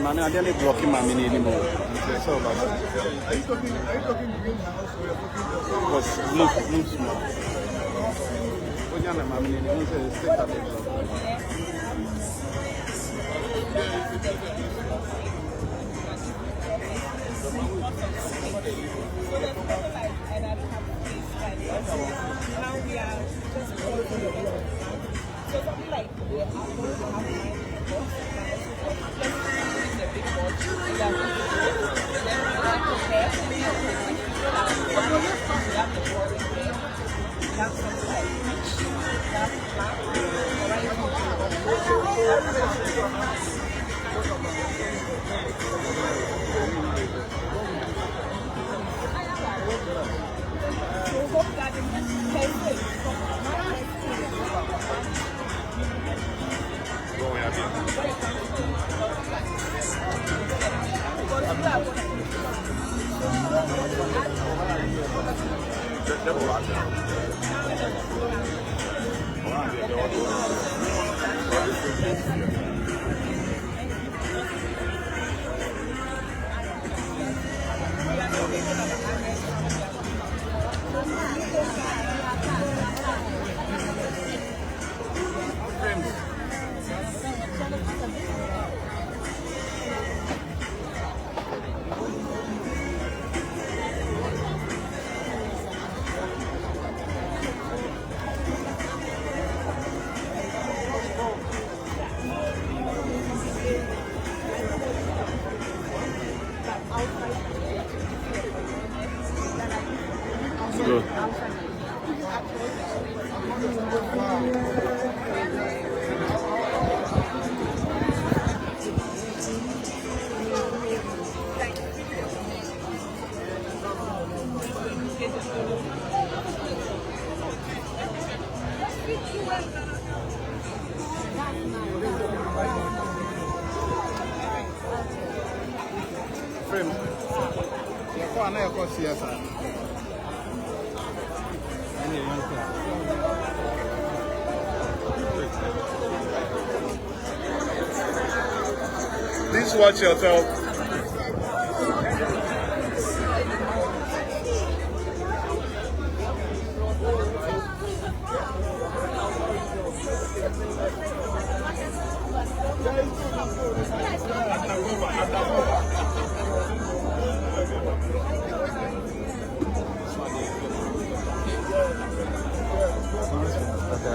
Man, I didn't blocking my mini anymore. So bad. Are you talking greenhouse or you're talking Because look small. When you're my mini, you say stay at the CSIR. Please watch yourself.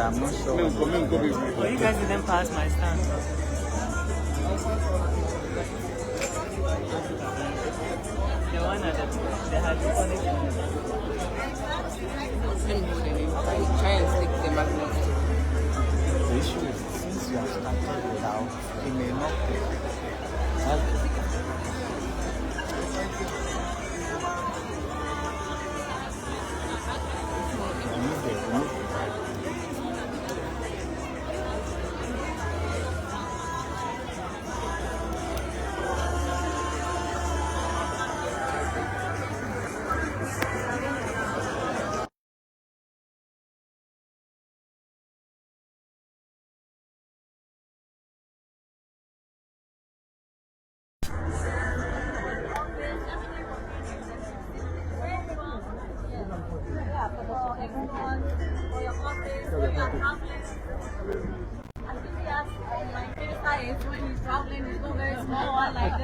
I'm not sure. Well, you guys didn't pass my stand. The one at the hydroponic. Try and stick the magnet. The issue is since you have started without, it may not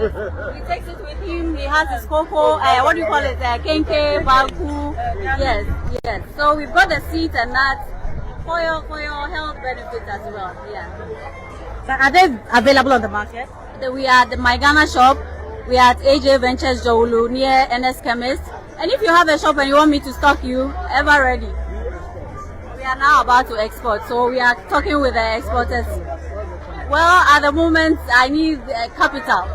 He takes it with him. He has his cocoa. What do you call it? Kenke, bagu. Yes, yes. So we've got the seeds and nuts for your health benefits as well. Yeah. So are they available on the market? We are at My Ghana shop. We are at AJ Ventures Jowulu near NS Chemist. And if you have a shop and you want me to stock you, ever ready. We are now about to export, so we are talking with the exporters. Well, at the moment, I need capital.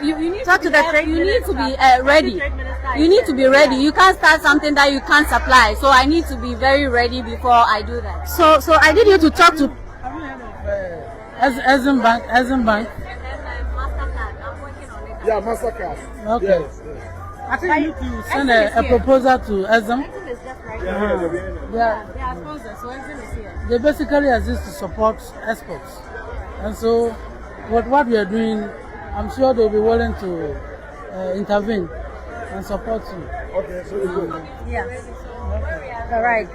You need Talk to the trade You need to be minister. ready. You need to be ready. You can't start something that you can't supply. So I need to be very ready before I do that. So I need you to talk to. Azim Bank. Mastercard. I'm working on it. Yeah, Mastercard. Okay. Yes. I think you need to send a proposal to Azim. Exim is just right Yeah. They are sponsors, so Exim is here. They basically exist to support exports. And so, what we are doing, I'm sure they'll be willing to intervene and support you. Okay, so you go. Yeah. All right.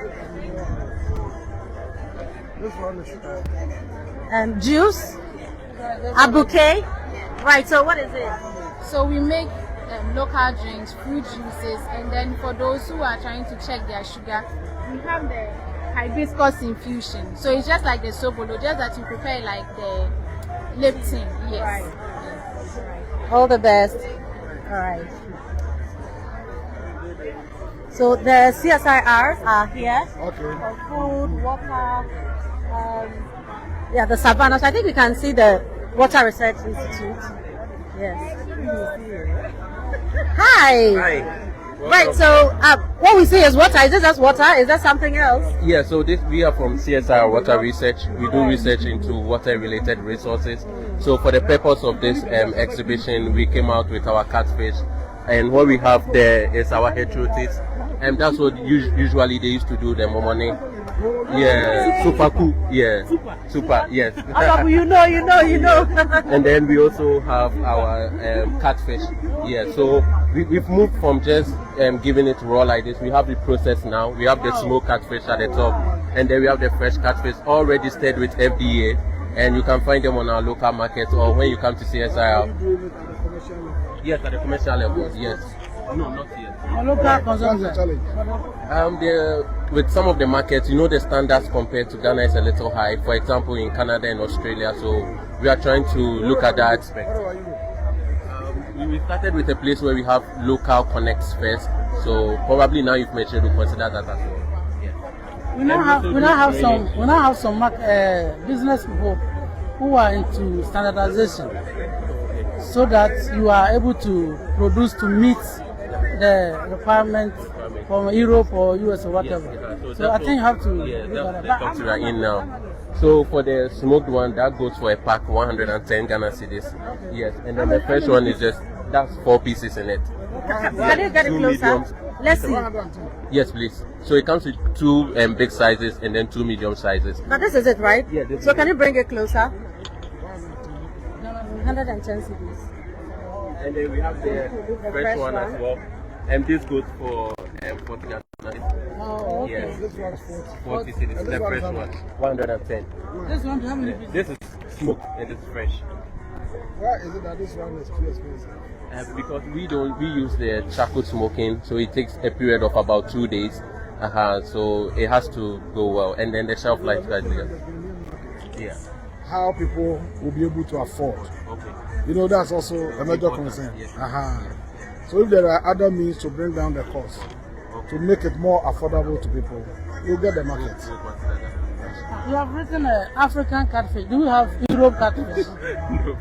This one is Juice, a bouquet. Right. So what is it? So we make local drinks, fruit juices, and then for those who are trying to check their sugar, we have the hibiscus infusion. So it's just like the sobolo, just that you prepare like the Lipton. Yes. Right. All the best. All right. So the CSIRs are here okay. for food, water, the savannah. So I think we can see the Water Research Institute. Yes. Hi. Hi. Right, so what we see is water. Is this just water? Is that something else? Yeah, so we are from CSIR Water Research. We do research into water-related resources. So for the purpose of this exhibition, we came out with our catfish. And what we have there is our heterotis. And that's what usually they used to do the momone. Yeah, super cool. Yeah, super. Yes. You know. And then we also have our catfish. Yeah, so we've moved from just giving it raw like this. We have the process now. We have the smoked catfish at the top, and then we have the fresh catfish all registered with FDA, and you can find them on our local markets or when you come to CSIR. Yes, at the commercial level. Yes. No, not yet. Local consumption. With some of the markets, the standards compared to Ghana is a little high. For example, in Canada and Australia, so we are trying to look at that aspect. We started with a place where we have local connects first, so probably now you've mentioned to consider that as well. Yeah. We now have some business people who are into standardization, so that you are able to produce to meet the requirement from Europe or US or whatever. Yes, so I think you have to look that's at that. what we are in now. So for the smoked one, that goes for a pack 110 Ghana cedis. Okay. Yes, and then the fresh one is that's 4 pieces in it. Can you get it closer? Let's see. Yes, please. So it comes with 2 big sizes and then 2 medium sizes. But this is it, right? Yeah, this so is can it. you bring it closer? 110 CDs. And then we have the fresh one as well. And this goes for 40 Ghana. Oh, okay. Yes. This one's 40. 40 cedis. The fresh one, 110. This one, how many pieces? This is smoked and it's fresh. Why is it that this one is too expensive? Because we use the charcoal smoking, so it takes a period of about 2 days. So it has to go well, and then the shelf life is yeah. How people will be able to afford. Okay. That's also a major concern. Yes. So if there are other means to bring down the cost, to make it more affordable to people, you'll get the market. You have written African catfish. Do you have Europe catfish? You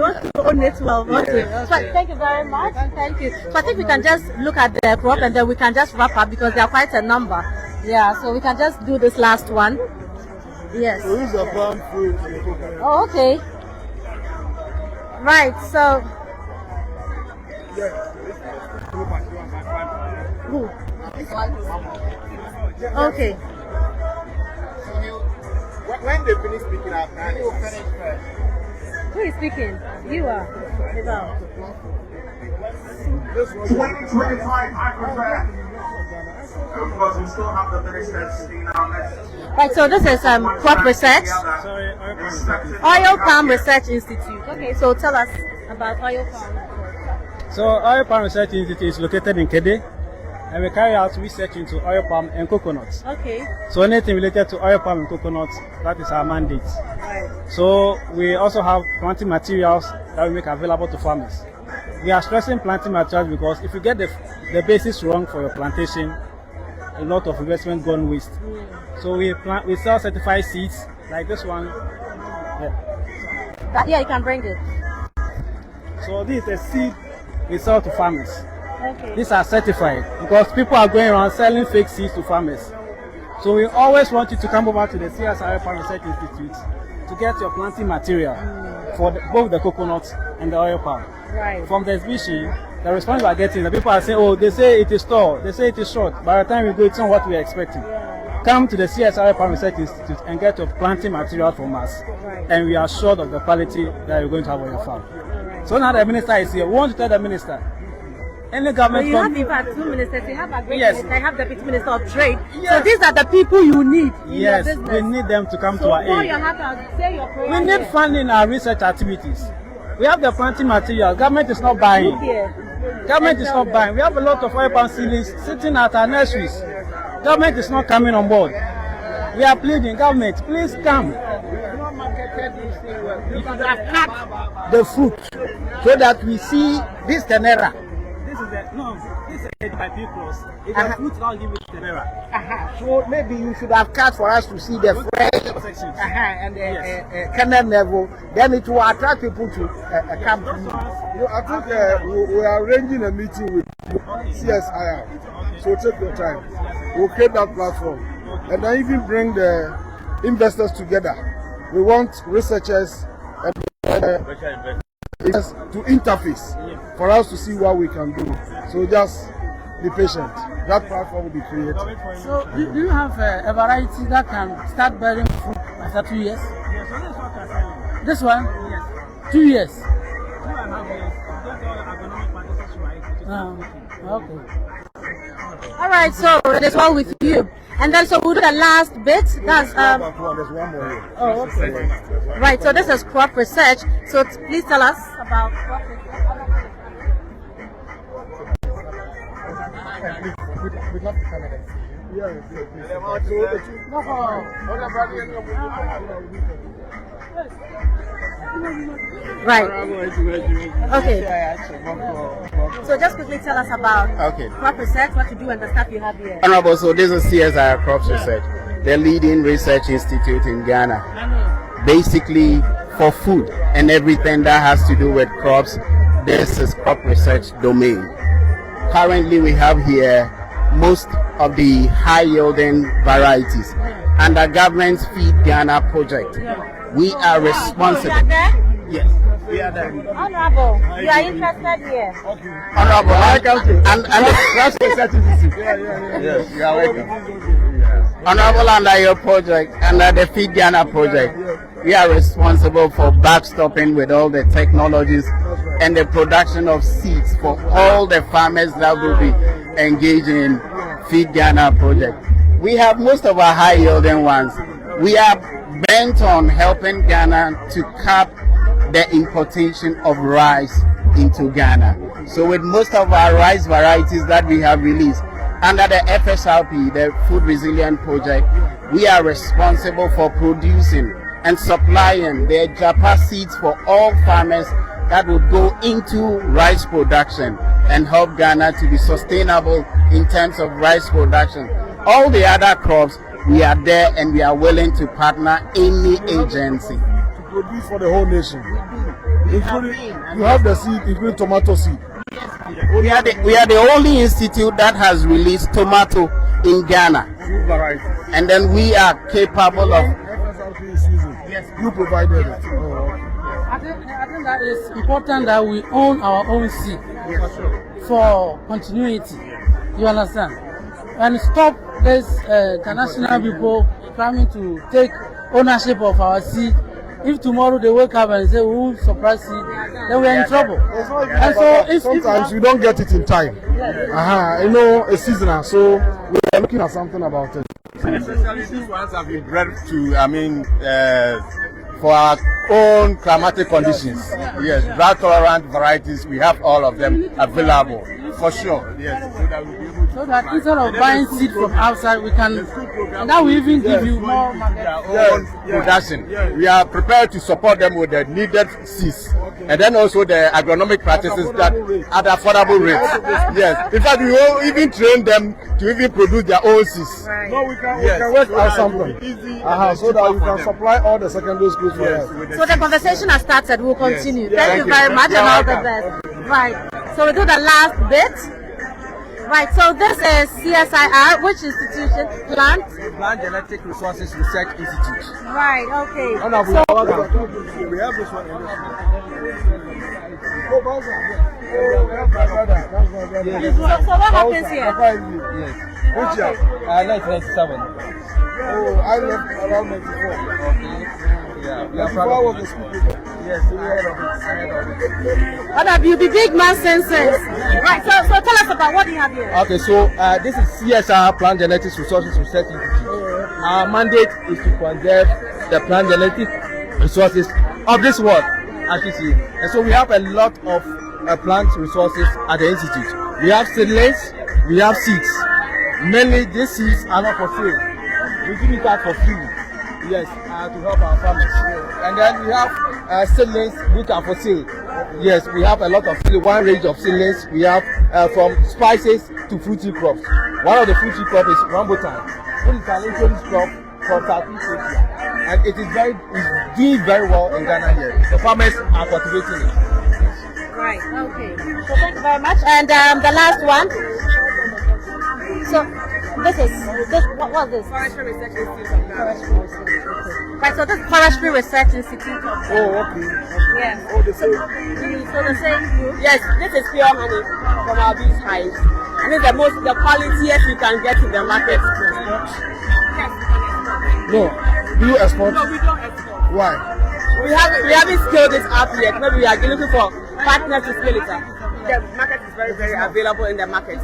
want to own it well. Okay. So thank you very much. Thank you. So I think we can just look at the crop and then we can just wrap up because there are quite a number. Yeah, so we can just do this last one. Yes. So use the palm fruit. Oh, okay. Right, so. Okay. When they finish speaking, I'll finish first. Who is speaking? You are. 2025 Agric. Because we still have the ministers in our message. Right, so this is crop research. Oil Palm Research Institute. Okay, so tell us. about oil palm. So Oil Palm Research Institute is located in Kede, and we carry out research into oil palm and coconuts. Okay. So anything related to oil palm and coconuts, that is our mandate. Right. So we also have planting materials that we make available to farmers. We are stressing planting materials because if you get the basis wrong for your plantation, a lot of investment gone waste. So we sell certified seeds like this one. Yeah, you can bring it. So this is a seed we sell to farmers. Okay. These are certified because people are going around selling fake seeds to farmers. So we always want you to come over to the CSIR Farm Research Institute to get your planting material for both the coconuts and the oil palm. Right. From the exhibition, the response we are getting, the people are saying, oh, they say it is tall, they say it is short. By the time we go, it's not what we are expecting. Yeah. Come to the CSIR Farm Research Institute and get your planting material from us. Right. And we are sure of the quality that you're going to have on your farm. Right. So now the minister is here. We want to tell the minister, any government... So you have in fact 2 ministers. You have Agric, yes. Minister, you have Deputy Minister of Trade. Yes. So these are the people you need in yes, your business. We need them to come so to our aid. You have to say your prayer. We need funding in our research activities. We have the planting material. Government is not buying. Government is not buying. We have a lot of oil palm seedlings sitting at our nurseries. Government is not coming on board. We are pleading, government, please come. You should have cut the fruit so that we see this tenera. This is a by plus. It's a fruit I'll give it tenera. So maybe you should have cut for us to see the fresh and the kernel level. Then it will attract people to come. I think we are arranging a meeting with CSIR. So take your time. We'll create that platform and then even bring the investors together. We want researchers and to interface for us to see what we can do. So just be patient. That platform will be created. So do you have a variety that can start bearing fruit after 2 years? This one? Yes. 2 years? 2.5 years. Okay. All right, so there's one with you. And then so we'll do the last bit. That's there's one more here. Oh, okay. Right, so this is crop research. So please tell us about crop research. Right. Okay. So just quickly tell us about crop research, what you do, and the stuff you have here. Honorable, so this is CSIR Crops Research, the leading research institute in Ghana. Basically, for food and everything that has to do with crops, this is crop research domain. Currently, we have here most of the high-yielding varieties under government's Feed Ghana project. We are responsible. Yes, we are there. Honorable, you are interested here. Honorable, and that's research institute. Yes, you are welcome. Honorable, under your project, under the Feed Ghana project, we are responsible for backstopping with all the technologies and the production of seeds for all the farmers that will be engaging in Feed Ghana project. We have most of our high yielding ones. We are bent on helping Ghana to cap the importation of rice into Ghana. So with most of our rice varieties that we have released under the FSRP, the Food Resilient Project, we are responsible for producing and supplying the Japa seeds for all farmers that would go into rice production and help Ghana to be sustainable in terms of rice production. All the other crops, we are there and we are willing to partner any agency. To produce for the whole nation. Including, you have the seed, including tomato seed. We are the only institute that has released tomato in Ghana. And then we are capable of... Yes, you provided it. I think that it's important that we own our own seed for continuity. You understand? And stop this international people coming to take ownership of our seed. If tomorrow they wake up and say we won't suppress seed, then we are in trouble. And so sometimes you don't get it in time. You know, it's seasonal, so we are looking at something about it. Especially these ones have been bred to, for our own climatic conditions. Yes, drought tolerant varieties, we have all of them available for sure. Yes, so that instead of buying seed from outside, we can, and that will even give you more production. We are prepared to support them with the needed seeds, and then also the agronomic practices that at affordable rates. Yes, in fact, we will even train them to even produce their own seeds. No, we can work out something so that we can supply all the secondary schools for us. So the conversation has started. We'll continue. Thank you very much and all the best. Right. So we do the last bit. Right, so this is CSIR, which institution? Plant Genetic Resources Research Institute. Right, okay. We have this one. So what happens here? Yes. Which year? 1997. Oh, I left around 94. Okay. Yeah, we are proud of it. Yes, ahead of it. What have you? Be big man senses. Right, so tell us about what you have here. Okay, so this is CSIR, Plant Genetics Resources Research Institute. Our mandate is to conserve the plant genetic resources of this world, as you see. And so we have a lot of plant resources at the institute. We have seedlings, we have seeds. Mainly these seeds are not for sale. We give it out for free. Yes, to help our farmers. And then we have seedlings which are for sale. Yes, we have a lot of one range of seedlings. We have from spices to fruity crops. One of the fruity crops is rambutan, which is an introduced crop from Southeast Asia. And it is doing very well in Ghana here. The farmers are cultivating it. Right, okay. So thank you very much. And the last one. So what's this? Forestry Research Institute. Right, so this is Forestry Research Institute. Oh, okay. Yes. Oh, the same. So the same group? Yes, this is pure honey from our bees hives. And it's the qualitiest we can get in the market. No. Do you export? No, we don't export. Why? We haven't scaled it up yet. Maybe we are looking for partners to scale it up. The market is very, very available in the market,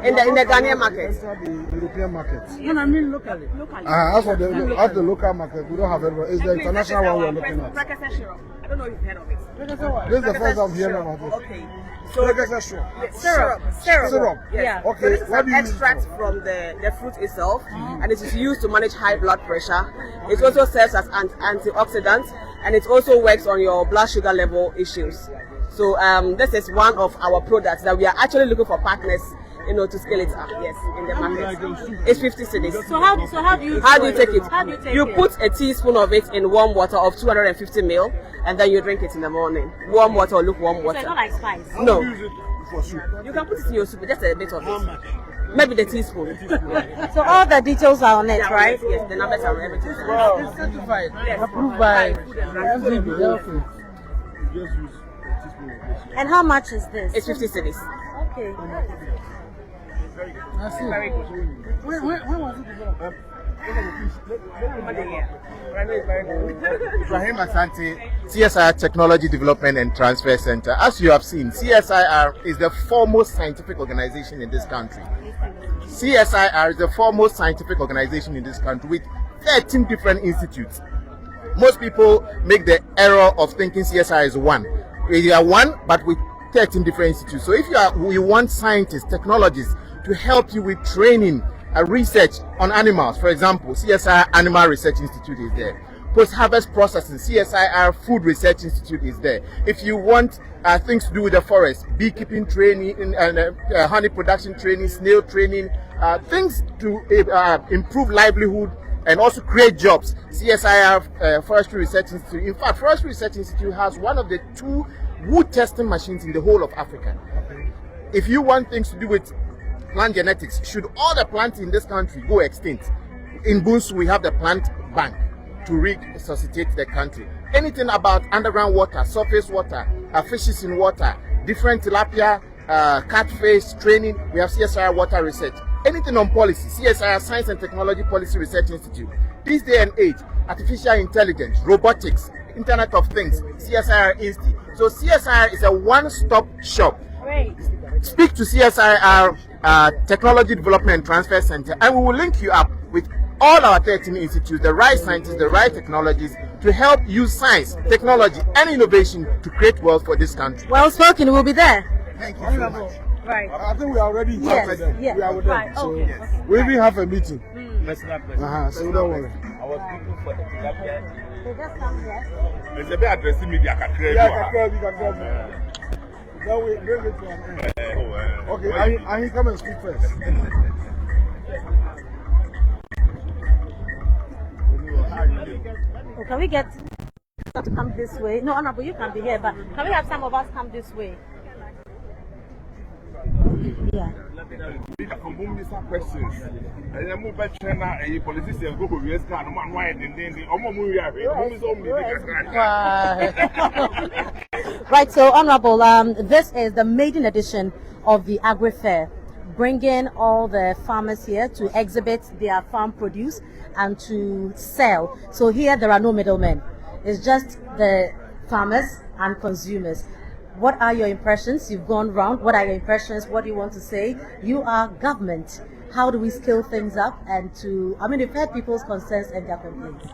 in the Ghanaian market. The European market. No, I mean locally. As for the local market, we don't have it. It's the international one we're looking at. I don't know if you've heard of it. This is the first time hearing about it. Okay. So Syrup. Yeah. Okay. Okay. So this is an extract from the fruit itself, and it is used to manage high blood pressure. It also serves as an antioxidant, and it also works on your blood sugar level issues. So this is one of our products that we are actually looking for partners, to scale it up. Yes, in the market. It's 50 cedis. So how do you take it? You put a teaspoon of it in warm water of 250 ml, and then you drink it in the morning. Warm water or lukewarm water. So it's not like spice. No. You can put it in your soup, just a bit of it. Maybe the teaspoon. So all the details are on it, right? Yes, the numbers are on everything. Wow. It's certified. Yes. Approved by FDB. And how much is this? It's 50 cedis. Okay. I see. Very good. When was it developed? Ibrahim Asante, CSIR Technology Development and Transfer Center. As you have seen, CSIR is the foremost scientific organization in this country. CSIR is the foremost scientific organization in this country with 13 different institutes. Most people make the error of thinking CSIR is one. We are one, but with 13 different institutes. So if you want scientists, technologists to help you with training, research on animals, for example, CSIR Animal Research Institute is there. Post-harvest processing, CSIR Food Research Institute is there. If you want things to do with the forest, beekeeping training, honey production training, snail training, things to improve livelihood and also create jobs, CSIR Forestry Research Institute. In fact, Forestry Research Institute has one of the 2 wood testing machines in the whole of Africa. If you want things to do with plant genetics, should all the plants in this country go extinct, in Bunsu we have the plant bank to resuscitate the country. Anything about underground water, surface water, fishes in water, different tilapia, catfish training, we have CSIR Water Research. Anything on policy, CSIR Science and Technology Policy Research Institute. This day and age, artificial intelligence, robotics, Internet of Things, CSIR Institute. So CSIR is a one-stop shop. Great. Speak to CSIR Technology Development and Transfer Center, and we will link you up with all our 13 institutes the right scientists, the right technologies to help use science, technology, and innovation to create wealth for this country. Well spoken. We'll be there. Thank you so much. Right. I think we are already in touch with them. Yes. We are with them. Right. So Okay. we even have a meeting. So don't worry. I was looking for the tilapia. They just come here. It's a bit addressing me. Yeah, you can tell me. Then we bring it to an end. Okay, I can come and speak first. Oh, can we get some to come this way? No, Honorable, you can be here, but can we have some of us come this way? Yeah. Questions. And then move back China, a politician go to US card, one wide and then the Right, so Honorable, this is the maiden edition of the Agric Fair, bringing all the farmers here to exhibit their farm produce and to sell. So here there are no middlemen. It's just the farmers and consumers. What are your impressions? You've gone round. What are your impressions? What do you want to say? You are government. How do we scale things up and to, I mean, you've heard people's concerns and their complaints.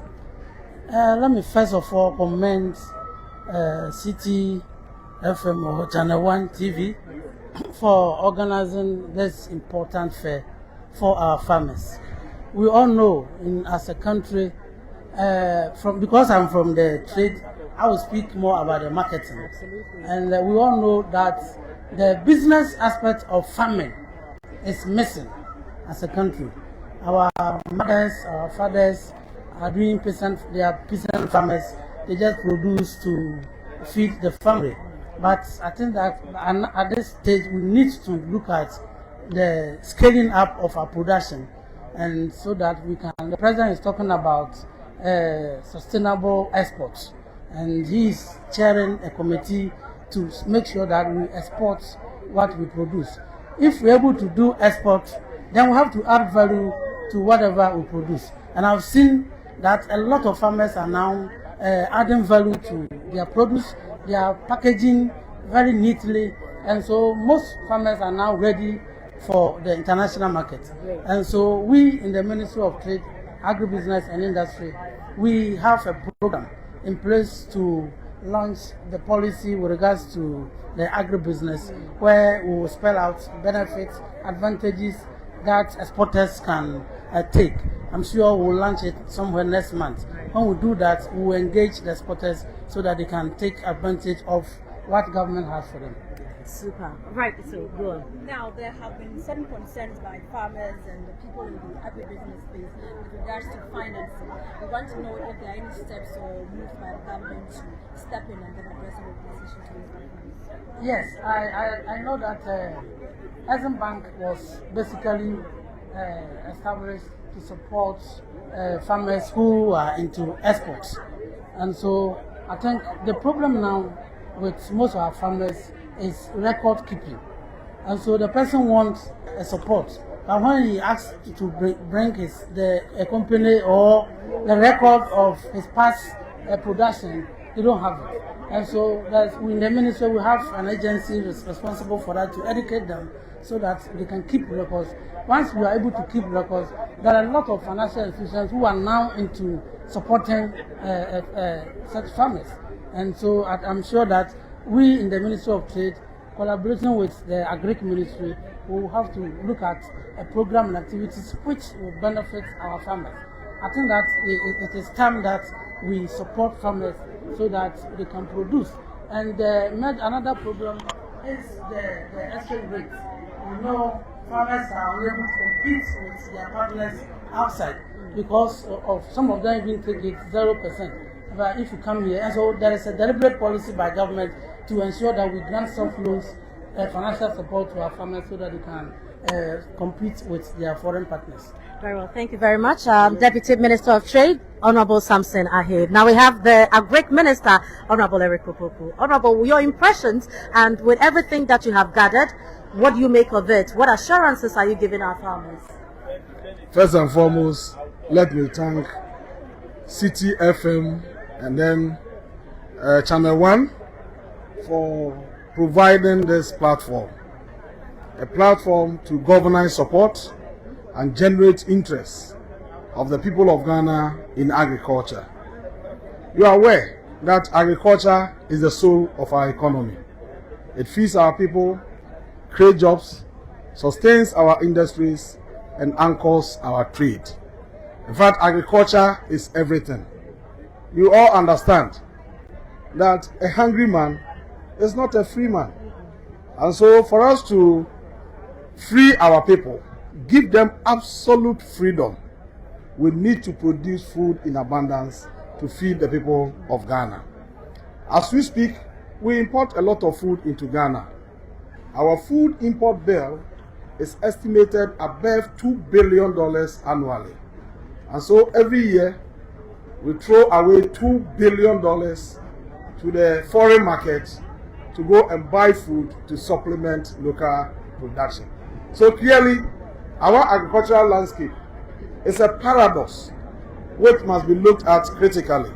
Let me first of all commend City FM or ChannelOne TV for organizing this important fair for our farmers. We all know as a country, because I'm from the trade, I will speak more about the marketing. Absolutely. And we all know that the business aspect of farming is missing as a country. Our mothers, our fathers are doing they are peasant farmers. They just produce to feed the family. But I think that at this stage we need to look at the scaling up of our production, and so that we can. The president is talking about sustainable exports. And he is chairing a committee to make sure that we export what we produce. If we're able to do export, then we have to add value to whatever we produce. And I've seen that a lot of farmers are now adding value to their produce. They are packaging very neatly. And so most farmers are now ready for the international market. And so we in the Ministry of Trade, Agribusiness and Industry, we have a program in place to launch the policy with regards to the agribusiness, where we will spell out benefits, advantages that exporters can take. I'm sure we'll launch it somewhere next month. When we do that, we will engage the exporters so that they can take advantage of what government has for them. Super. Right, so go on. Now, there have been certain concerns by farmers and the people in the agribusiness space with regards to financing. We want to know if there are any steps or moves by the government to step in and then address some of these issues. Yes, I know that Exim Bank was basically established to support farmers who are into exports. And so I think the problem now with most of our farmers is record keeping, and so the person wants a support, but when he asks to bring a company or the record of his past production, they don't have it. And so in the ministry we have an agency responsible for that, to educate them so that they can keep records. Once we are able to keep records, there are a lot of financial institutions who are now into supporting such farmers. And so I'm sure that we in the Ministry of Trade, collaborating with the Agric Ministry, will have to look at a program and activities which will benefit our farmers. I think that it is time that we support farmers so that they can produce. And another problem is the exchange rate. We know farmers are unable to compete with their partners outside because of some of them even take it 0%. But if you come here, and so there is a deliberate policy by government to ensure that we grant soft loans, financial support to our farmers so that they can compete with their foreign partners. Very well, thank you very much. Deputy Minister of Trade, Honorable Samson Ahid. Now we have the Agric Minister, Honorable Eric Opoku. Honorable, your impressions, and with everything that you have gathered, what do you make of it? What assurances are you giving our farmers? First and foremost, let me thank City FM and then ChannelOne for providing this platform. A platform to galvanize support and generate interest of the people of Ghana in agriculture. You are aware that agriculture is the soul of our economy. It feeds our people, creates jobs, sustains our industries, and anchors our trade. In fact, agriculture is everything. You all understand that a hungry man is not a free man. And so for us to free our people, give them absolute freedom, we need to produce food in abundance to feed the people of Ghana. As we speak, we import a lot of food into Ghana. Our food import bill is estimated above $2 billion annually. And so every year, we throw away $2 billion to the foreign market to go and buy food to supplement local production. So clearly, our agricultural landscape is a paradox which must be looked at critically.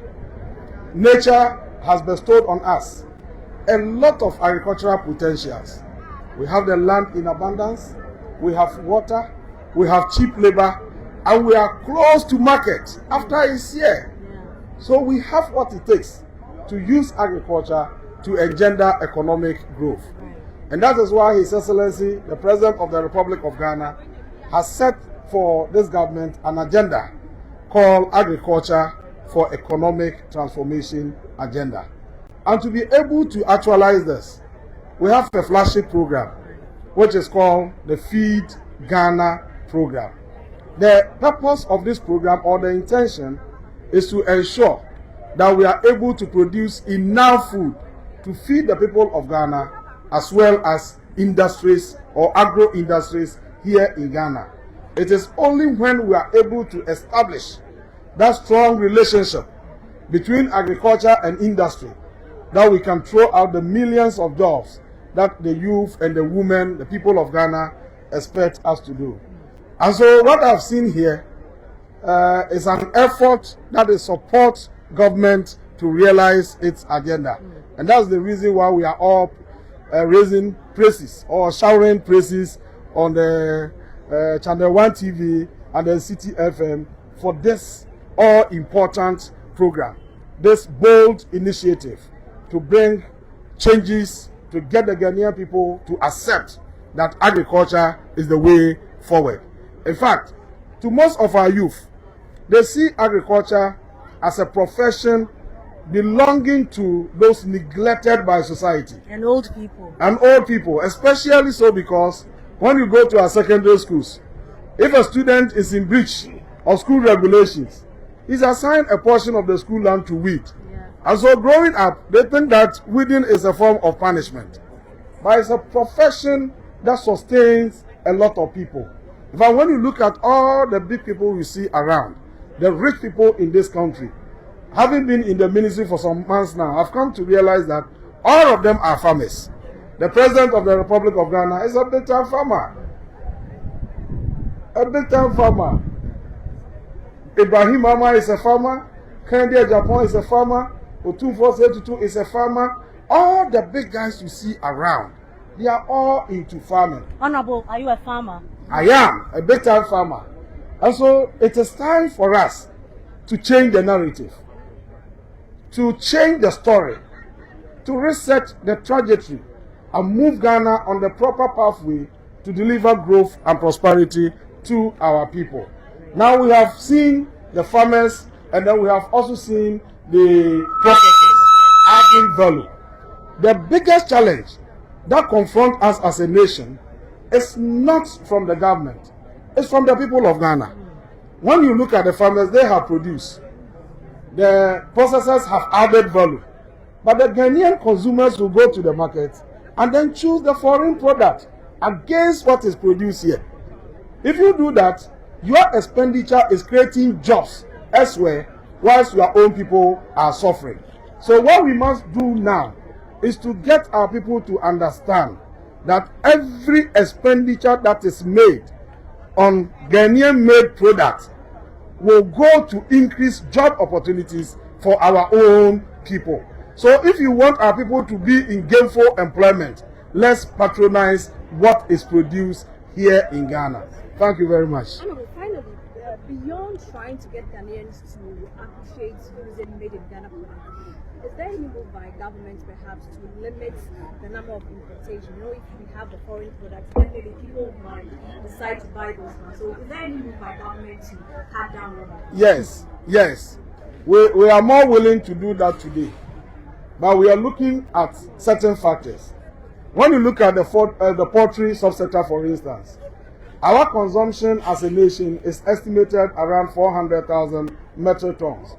Nature has bestowed on us a lot of agricultural potentials. We have the land in abundance, we have water, we have cheap labor, and we are close to market after a year. So we have what it takes to use agriculture to engender economic growth. And that is why His Excellency, the President of the Republic of Ghana, has set for this government an agenda called Agriculture for Economic Transformation Agenda. And to be able to actualize this, we have a flagship program, which is called the Feed Ghana program. The purpose of this program, or the intention, is to ensure that we are able to produce enough food to feed the people of Ghana, as well as industries or agro-industries here in Ghana. It is only when we are able to establish that strong relationship between agriculture and industry that we can throw out the millions of jobs that the youth and the women, the people of Ghana, expect us to do. And so what I've seen here is an effort that supports government to realize its agenda. And that's the reason why we are all raising praises or showering praises on the ChannelOne TV and the City FM for this all-important program, this bold initiative to bring changes, to get the Ghanaian people to accept that agriculture is the way forward. In fact, to most of our youth, they see agriculture as a profession belonging to those neglected by society. And old people. And old people, especially so because when you go to our secondary schools, if a student is in breach of school regulations, he's assigned a portion of the school land to weed. Yeah. And so growing up, they think that weeding is a form of punishment. But it's a profession that sustains a lot of people. In fact, when you look at all the big people we see around, the rich people in this country, having been in the ministry for some months now, I've come to realize that all of them are farmers. The President of the Republic of Ghana is a big-time farmer. A big-time farmer. Ibrahim Mama is a farmer. Kennedy Japan is a farmer. Otunfo Setutu is a farmer. All the big guys you see around, they are all into farming. Honorable, are you a farmer? I am a big-time farmer. And so it is time for us to change the narrative, to change the story, to reset the trajectory, and move Ghana on the proper pathway to deliver growth and prosperity to our people. Now we have seen the farmers, and then we have also seen the processors adding value. The biggest challenge that confronts us as a nation is not from the government, it's from the people of Ghana. When you look at the farmers, they have produced. The processors have added value. But the Ghanaian consumers will go to the market and then choose the foreign product against what is produced here. If you do that, your expenditure is creating jobs elsewhere, whilst your own people are suffering. So what we must do now is to get our people to understand that every expenditure that is made on Ghanaian-made products will go to increase job opportunities for our own people. So if you want our people to be in gainful employment, let's patronize what is produced here in Ghana. Thank you very much. Finally, beyond trying to get Ghanaians to appreciate using made in Ghana products, is there any move by government perhaps to limit the number of importation? You know, if we have the foreign products, definitely people might decide to buy those ones. So is there any move by government to cut down on that? Yes, yes. We are more willing to do that today. But we are looking at certain factors. When you look at the poultry subsector, for instance, our consumption as a nation is estimated around 400,000 metric tons.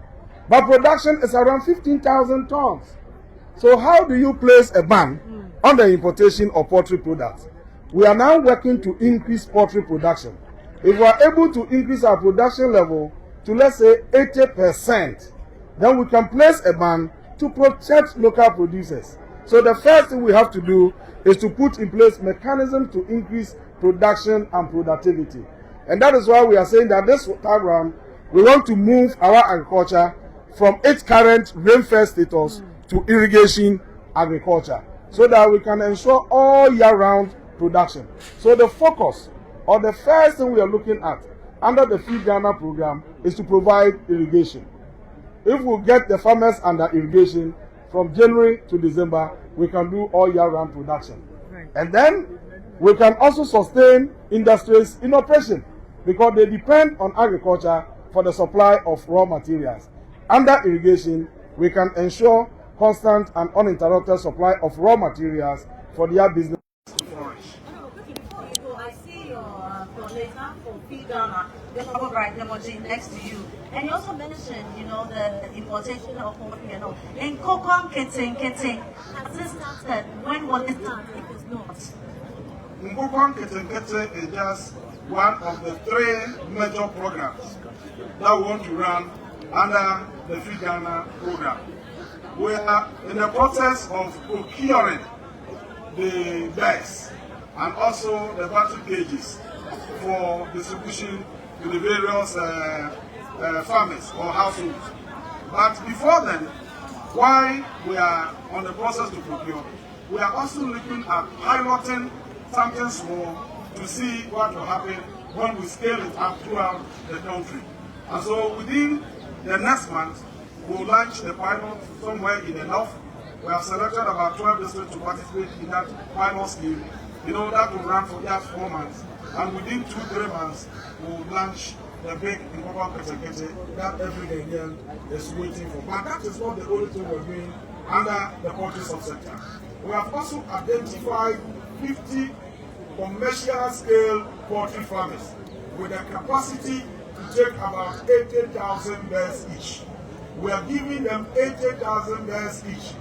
But production is around 15,000 tons. So how do you place a ban on the importation of poultry products? We are now working to increase poultry production. If we are able to increase our production level to, let's say, 80%, then we can place a ban to protect local producers. So the first thing we have to do is to put in place mechanisms to increase production and productivity. And that is why we are saying that this time round, we want to move our agriculture from its current rainfed status to irrigation agriculture, so that we can ensure all year-round production. So the focus, or the first thing we are looking at under the Feed Ghana program, is to provide irrigation. If we get the farmers under irrigation from January to December, we can do all year-round production. Right. And then we can also sustain industries in operation, because they depend on agriculture for the supply of raw materials. Under irrigation, we can ensure constant and uninterrupted supply of raw materials for their business to flourish. Before you go, I see your coordinator for Feed Ghana, the Nkokɔ bright emoji next to you. And you also mentioned, the importation of poultry and all. Nkokɔ Nkokɔ, has this started? When will it start if it's not? Nkokɔ Nkokɔ is just one of the 3 major programs that we want to run under the Feed Ghana program. We are in the process of procuring the bags and also the battery cages for distribution to the various farmers or households. But before then, while we are on the process to procure, we are also looking at piloting something small to see what will happen when we scale it up throughout the country. And so within the next month, we'll launch the pilot somewhere in the north. We have selected about 12 districts to participate in that pilot scheme. That will run for just 4 months. And within 2-3 months, we'll launch the big Nkokɔ Nkokɔ that every Ghanaian is waiting for. But that is not the only thing we're doing under the poultry subsector. We have also identified 50 commercial scale poultry farmers with a capacity to take about 80,000 birds each. We are giving them 80,000 birds each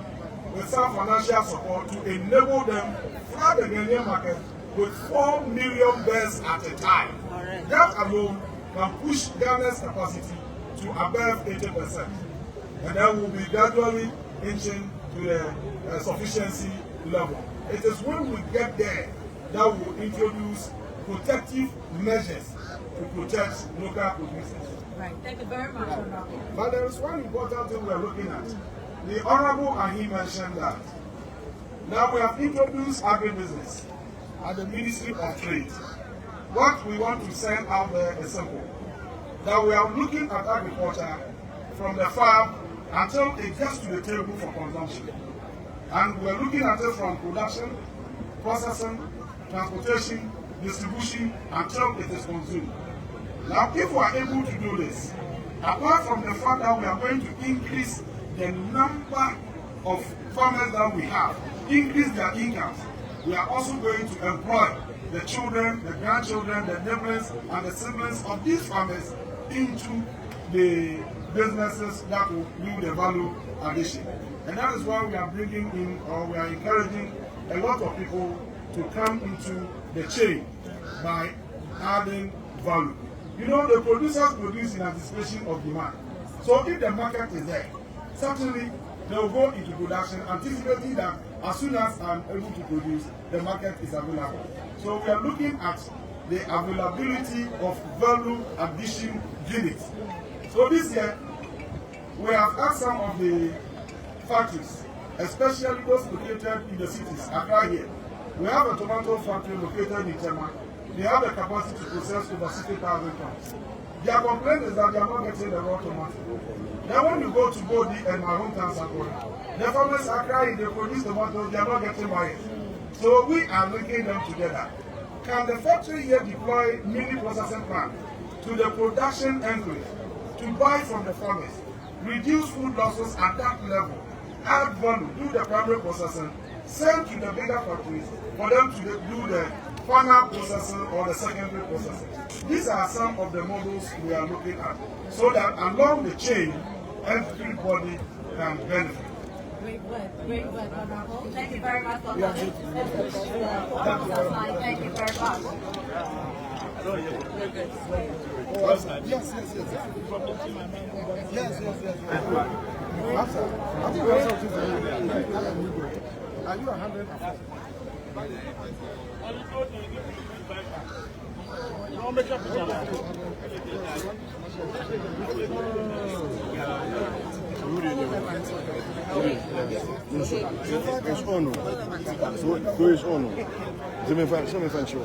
with some financial support to enable them to flood the Ghanaian market with 4 million birds at a time. Right. That alone can push Ghana's capacity to above 80%. And then we'll be gradually inching to the sufficiency level. It is when we get there that we will introduce protective measures to protect local producers. Right. Thank you very much. But there is one important thing we are looking at. The Honorable Ahi mentioned that. Now we have introduced agribusiness at the Ministry of Trade. What we want to send out there is simple. That we are looking at agriculture from the farm until it gets to the table for consumption. And we're looking at it from production, processing, transportation, distribution, until it is consumed. Now, if we are able to do this, apart from the fact that we are going to increase the number of farmers that we have, increase their incomes, we are also going to employ the children, the grandchildren, the neighbors, and the siblings of these farmers into the businesses that will do the value addition. And that is why we are bringing in, or we are encouraging a lot of people to come into the chain by adding value. The producers produce in anticipation of demand. So if the market is there, certainly they will go into production anticipating that as soon as I'm able to produce, the market is available. So we are looking at the availability of value addition units. So this year, we have asked some of the factories, especially those located in the cities, Accra here. We have a tomato factory located in Tema. they have the capacity to process over 60,000 tons. Their complaint is that they are not getting the raw tomato. Then when you go to Godi and my hometown Sakura, the farmers are crying, they produce tomatoes, they are not getting buyers. So we are linking them together. Can the factory here deploy mini processing plant to the production enclave to buy from the farmers, reduce food losses at that level, add value, do the primary processing, send to the bigger factories for them to do the final processing or the secondary processing? These are some of the models we are looking at, so that along the chain, everybody can benefit. Great work, Honorable. Thank you very much for coming. Thank you very much. Yes. Are you 100%? Is ono. Zo is ono. Ze me van show.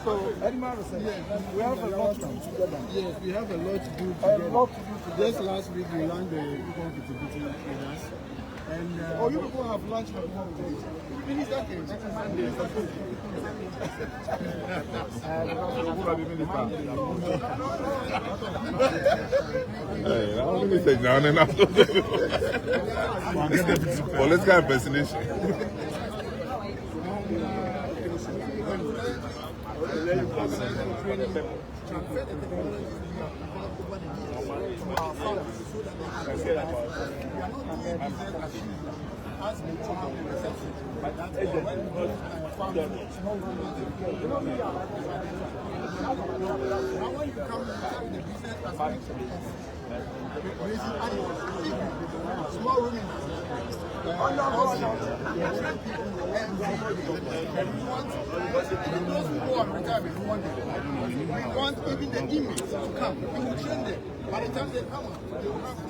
So, Edmund said, yes, we have a lot to do together. Yes, we have a lot to do together. Just last week we launched the Nkitikiti with us. And you people have launched the Minister came. Minister down and after political impersonation. We want even the inmates to come. We will train them. By the time they come, they will have to